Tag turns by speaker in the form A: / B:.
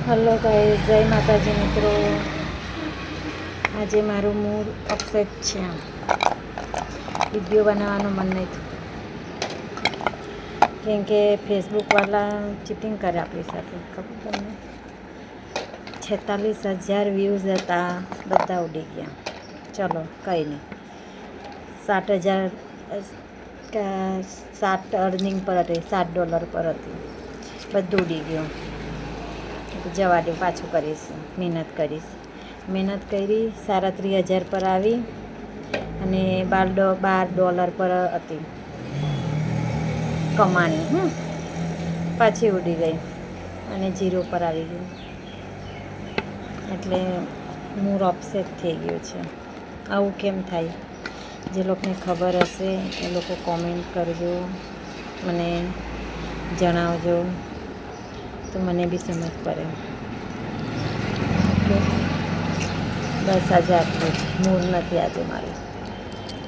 A: Hello guys, જય માતાજી મિત્રો। આજે મારું મૂડ અપસેટ છે। વિડીયો બનાવવાનું મન નહીં થયું કેમ કે ફેસબુકવાળા ચીટિંગ કરે આપણી સાથે। ખબર તમને 46,000 વ્યૂઝ હતા, બધા ઉડી ગયા। ચલો કંઈ નહીં, 7 અર્નિંગ પર હતી, $7 પર હતી, બધું ઉડી ગયું। જવા દે, પાછું કરીશ, મહેનત કરીશ। મહેનત કરી, 37,000 પર આવી અને $12 પર હતી કમાણી। પાછી ઉડી ગઈ અને 0 પર આવી ગયું, એટલે મૂડ અપસેટ થઈ ગયું છે। આવું કેમ થાય? જે લોકોને ખબર હશે એ લોકો કોમેન્ટ કરજો, મને જણાવજો, તો મને બી સમજ પડે। ઓકે, બસ આજે આટલું જ। મૂડ નથી આજે મારું।